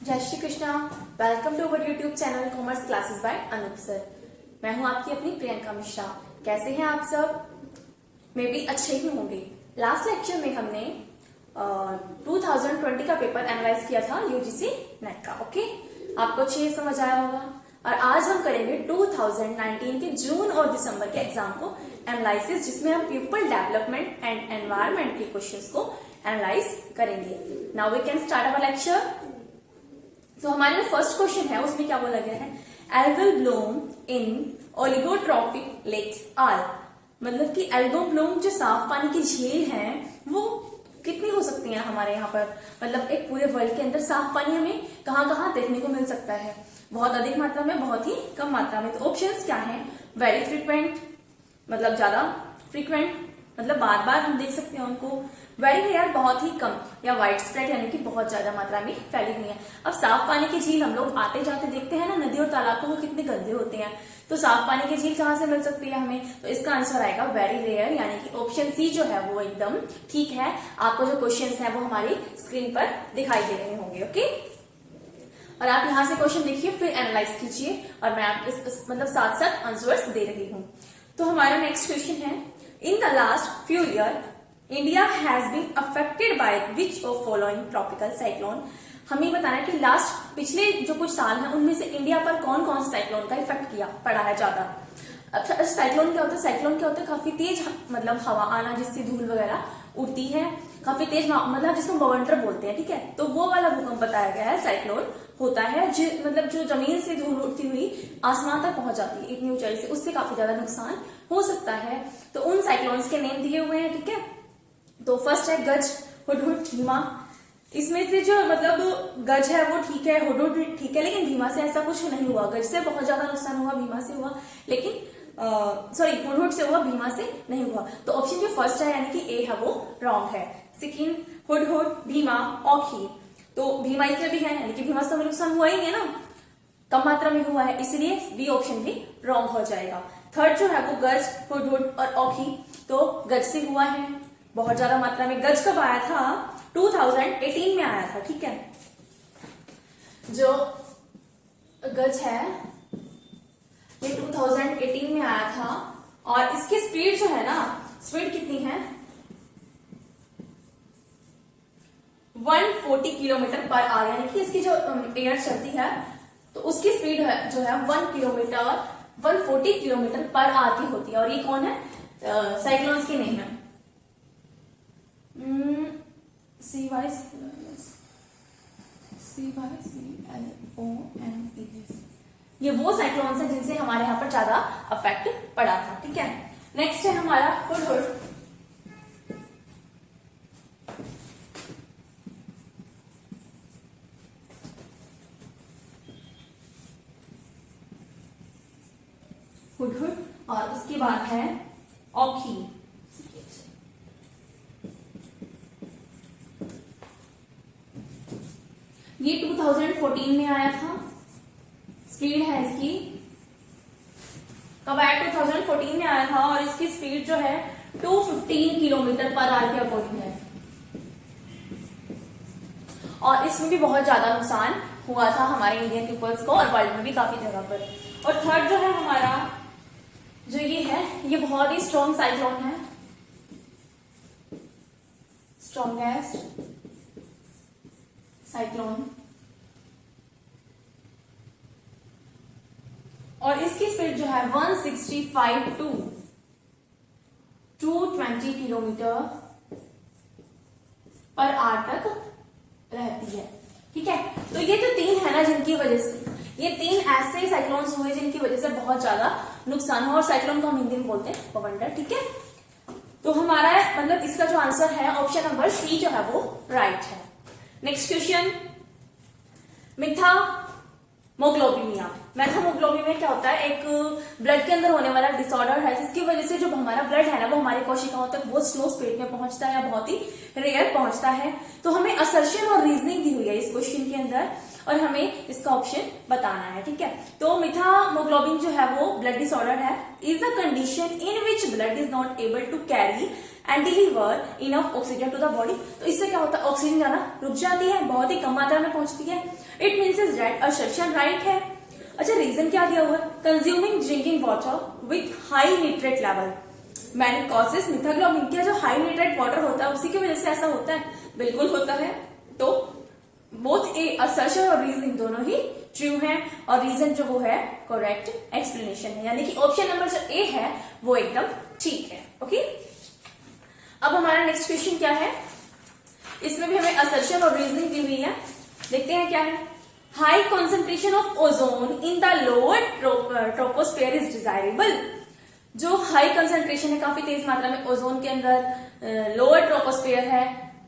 जय Shri Krishna. Welcome to our YouTube channel commerce classes by Anoop sir. मैं हूं आपकी अपनी प्रियंका मिश्रा। कैसे हैं आप सब? मे भी अच्छे ही होंगे। लास्ट लेक्चर में हमने 2020 का पेपर एनालाइज किया था यूजीसी नेट का। ओके, आपको अच्छे समझ आया होगा। और आज हम करेंगे 2019 के जून और दिसंबर के एग्जाम को एनालिसिस, जिसमें हम पीपल डेवलपमेंट एंड एनवायरमेंट के क्वेश्चंस को एनालाइज करेंगे। Now we can start our lecture. तो हमारे जो फर्स्ट क्वेश्चन है उसमें क्या बोला गया है, algal bloom in oligotrophic lakes are, मतलब कि एल्गो ब्लूम जो साफ पानी की झील है वो कितनी हो सकती है हमारे यहाँ पर, मतलब एक पूरे वर्ल्ड के अंदर साफ पानी हमें कहाँ कहाँ देखने को मिल सकता है, बहुत अधिक मात्रा में, बहुत ही कम मात्रा में। तो ऑप्शंस क्या है, वेरी फ्रीक्वेंट मतलब ज्यादा फ्रीक्वेंट मतलब बार बार हम देख सकते हैं उनको, वेरी रेयर बहुत ही कम, या वाइड स्प्रेड यानी कि बहुत ज्यादा मात्रा में फैली हुई है। अब साफ पानी की झील हम लोग आते जाते देखते हैं ना, नदी और तालाब, तो वो कितने गंदे होते हैं, तो साफ पानी की झील कहाँ से मिल सकती है हमें? तो इसका आंसर आएगा वेरी रेयर, यानी कि ऑप्शन सी जो है वो एकदम ठीक है। आपको जो क्वेश्चन है वो हमारी स्क्रीन पर दिखाई दे रहे होंगे। ओके, और आप यहाँ से क्वेश्चन देखिए फिर एनालाइज कीजिए, और मैं आपको मतलब साथ साथ आंसर्स दे रही हूँ। तो हमारा नेक्स्ट क्वेश्चन है, in the last few year India has been affected by which of following tropical cyclone. हमें बताना है कि लास्ट पिछले जो कुछ साल हैं उनमें से इंडिया पर कौन कौन से साइक्लोन का इफेक्ट किया पड़ा है ज्यादा। अच्छा, साइक्लोन क्या होता है? साइक्लोन क्या होता है, काफी तेज मतलब हवा आना जिससे धूल वगैरह उड़ती है, काफी तेज मतलब जिसको बवंडर बोलते हैं, ठीक है। तो वो वाला भूकंप बताया गया है साइक्लोन होता है, मतलब जो जमीन से धूल उड़ती हुई आसमान तक पहुंच जाती है इतनी ऊंचाई से, उससे काफी ज्यादा नुकसान हो सकता है। तो उन साइक्लोन्स के नेम दिए हुए हैं, ठीक है। तो फर्स्ट है गज, हुडहुड, भीमा। इसमें से जो मतलब गज है वो ठीक है, हुडहुड ठीक है, लेकिन भीमा से ऐसा कुछ नहीं हुआ। गज से बहुत ज्यादा नुकसान हुआ, भीमा से हुआ, लेकिन सॉरी हुडहुड से हुआ, भीमा से नहीं हुआ। तो ऑप्शन जो फर्स्ट है यानी कि ए है वो रॉन्ग है। सेकंड, हुडहुड, भीमा, औखी। तो भीमा इसमें भी है, यानी कि भीमा से हमें नुकसान हुआ ही नहीं है ना, कम मात्रा में हुआ है, इसलिए बी ऑप्शन भी रॉन्ग हो जाएगा। थर्ड जो है वो गज, हुडहुड और औखी, तो गज से हुआ है बहुत ज्यादा मात्रा में। गज कब आया था? 2018 में आया था, ठीक है। जो गज है ये 2018 में आया था, और इसकी स्पीड जो है ना, स्पीड कितनी है? 140 किलोमीटर पर आवर, यानी कि इसकी जो एयर चलती है तो उसकी स्पीड जो है 140 किलोमीटर पर आवर की होती है। और ये कौन है? साइक्लोन्स के नेम है ये वो साइक्लोन्स है जिनसे हमारे यहाँ पर ज्यादा अफेक्ट पड़ा था, ठीक है। नेक्स्ट है हमारा हुडहुड। हुडहुड और उसके बाद है औखी। ये 2014 में आया था। स्पीड है इसकी, कब आया? 2014 में आया था, और इसकी स्पीड जो है 215 किलोमीटर पर आवर के अकॉर्डिंग है, और इसमें भी बहुत ज्यादा नुकसान हुआ था हमारे इंडियन पीपल्स को, और वर्ल्ड में भी काफी जगह पर। और थर्ड जो है हमारा, जो ये है, ये बहुत ही स्ट्रॉन्ग साइक्लोन है, स्ट्रॉन्गेस्ट साइक्लोन, और इसकी स्पीड जो है 165 टू 220 किलोमीटर पर आवर तक रहती है, ठीक है। तो ये जो तीन है ना, जिनकी वजह से, ये तीन ऐसे साइक्लोन्स हुए जिनकी वजह से बहुत ज्यादा नुकसान हुआ, और साइक्लोन को हम हिंदी में बोलते हैं बवंडर, ठीक है। तो हमारा मतलब इसका जो आंसर है ऑप्शन नंबर सी जो है वो राइट है। Next question, मिथामोग्लोबिनिया। मेथामोग्लोबिनिया क्या होता है? एक ब्लड के अंदर होने वाला डिसऑर्डर है, जिसकी वजह से जो हमारा ब्लड है ना वो हमारी कोशिकाओं तक बहुत स्लो स्पीड में पहुंचता है, या बहुत ही रेयर पहुंचता है। तो हमें असर्शन और रीजनिंग दी हुई है इस क्वेश्चन के अंदर, और हमें इसका ऑप्शन बताना है, ठीक है। तो मिथामोग्लोबिन जो है वो ब्लड डिसऑर्डर है, is a condition in which blood is not able to carry and deliver enough oxygen to the body. तो इससे क्या होता है, ऑक्सीजन जाना रुक जाती है, बहुत ही कम मात्रा में पहुंचती है। It means is that assertion right है। अच्छा, रीजन क्या दिया हुआ है, consuming drinking water with high nitrate level man causes methaemoglobin. क्या जो हाई निट्रेट वाटर होता है उसी की वजह से ऐसा होता है, बिल्कुल होता है। तो बोथ ए असर्शन और रीजनिंग दोनों ही ट्रू है, और रीजन जो वो है करेक्ट एक्सप्लेनेशन है, यानी कि ऑप्शन नंबर जो ए है वो एकदम ठीक है। ओके, अब हमारा नेक्स्ट क्वेश्चन क्या है, इसमें भी हमें असर्शन और रीजनिंग दी हुई है। देखते हैं क्या है। High concentration of ozone in the lower troposphere is desirable. जो हाई कंसेंट्रेशन है, काफी तेज मात्रा में ओजोन के अंदर लोअर ट्रोपोस्फेयर है,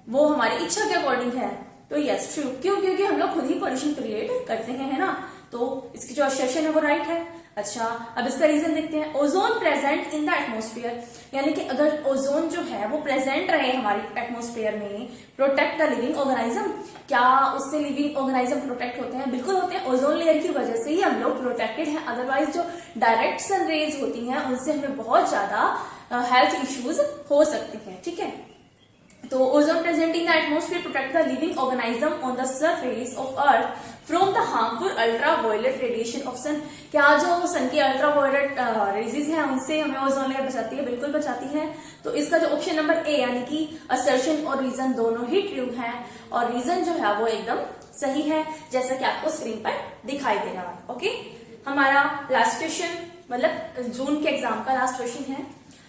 वो हमारी इच्छा के अकॉर्डिंग है। तो यस ट्रू, क्यों, क्योंकि हम लोग खुद ही पॉल्यूशन क्रिएट करते हैं, है ना। तो इसकी जो असर्शन है वो राइट है। अच्छा, अब इसका रीजन देखते हैं। Ozone present in the atmosphere, यानी कि अगर ओजोन जो है वो प्रेजेंट रहे हमारी एटमोस्फेयर में, प्रोटेक्ट द लिविंग ऑर्गेनिज्म। क्या उससे लिविंग ऑर्गेनिज्म प्रोटेक्ट होते हैं? बिल्कुल होते हैं। ओजोन लेयर की वजह से ही हम लोग प्रोटेक्टेड हैं, अदरवाइज जो डायरेक्ट सन रेज होती हैं उनसे हमें बहुत ज्यादा हेल्थ इश्यूज हो सकते हैं। ठीक है, तो ozone present in the atmosphere protect the living organism on the surface of earth from the harmful ultraviolet radiation of sun. क्या जो सन की अल्ट्रावायलेट रेजेस हैं उनसे हमें ओजोन लेयर बचाती है? बिल्कुल बचाती है। तो इसका जो ऑप्शन नंबर ए यानी कि असर्शन और रीजन दोनों ही ट्रू है, और रीजन जो है वो एकदम सही है, जैसा कि आपको स्क्रीन पर दिखाई दे रहा है। ओके, हमारा लास्ट क्वेश्चन, मतलब जून के एग्जाम का लास्ट क्वेश्चन है।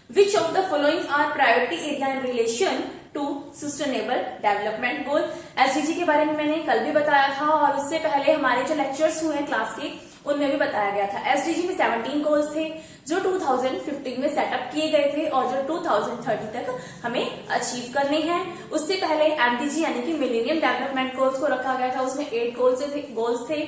Which of the following are priority area in relation to sustainable development goal. SDG के बारे में मैंने कल भी बताया था, और उससे पहले हमारे जो लेक्चर्स हुए हैं क्लास के उनमें भी बताया गया था। एसडीजी में 17 गोल्स थे जो 2015 में सेटअप किए गए थे, और जो 2030 तक हमें अचीव करने हैं। उससे पहले एमडीजी यानी कि मिलेनियम डेवलपमेंट गोल्स को रखा गया था, उसमें 8 गोल्स थे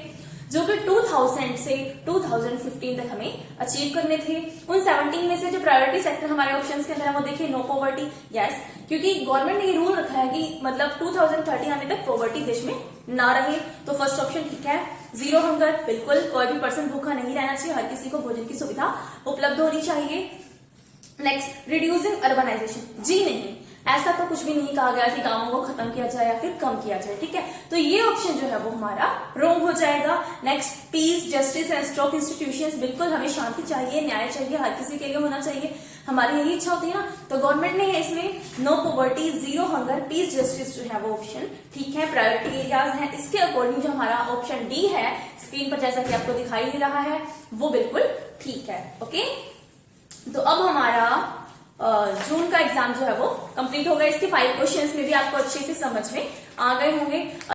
जो कि 2000 से 2015 तक हमें अचीव करने थे। उन 17 में से जो प्रायोरिटी सेक्टर हमारे ऑप्शंस के अंदर है वो देखिए, नो पॉवर्टी। यस, क्योंकि गवर्नमेंट ने ये रूल रखा है कि मतलब 2030 आने तक पॉवर्टी देश में ना रहे, तो फर्स्ट ऑप्शन ठीक है। जीरो हंगर, बिल्कुल कोई भी पर्सन भूखा नहीं रहना चाहिए, हर किसी को भोजन की सुविधा उपलब्ध होनी चाहिए। नेक्स्ट, रिड्यूसिंग अर्बनाइजेशन, जी नहीं, ऐसा तो कुछ भी नहीं कहा गया कि गांवों को खत्म किया जाए या फिर कम किया जाए। ठीक है, तो ये ऑप्शन जो है वो हमारा रॉन्ग हो जाएगा। Next, peace, justice and strong institutions, बिल्कुल हमें शांति चाहिए, न्याय चाहिए, हर किसी के लिए होना चाहिए, हमारी यही इच्छा होती है ना। तो गवर्नमेंट ने इसमें no poverty, zero hunger, peace, justice जो है वो ऑप्शन ठीक है, प्रायोरिटी एरियाज हैं। इसके अकॉर्डिंग जो हमारा ऑप्शन डी है स्क्रीन पर जैसा कि आपको दिखाई दे रहा है वो बिल्कुल ठीक है। ओके, तो अब हमारा जून का एग्जाम जो है वो कंप्लीट हो गया। इसके 5 क्वेश्चंस में भी आपको अच्छे से समझ में आ गए होंगे।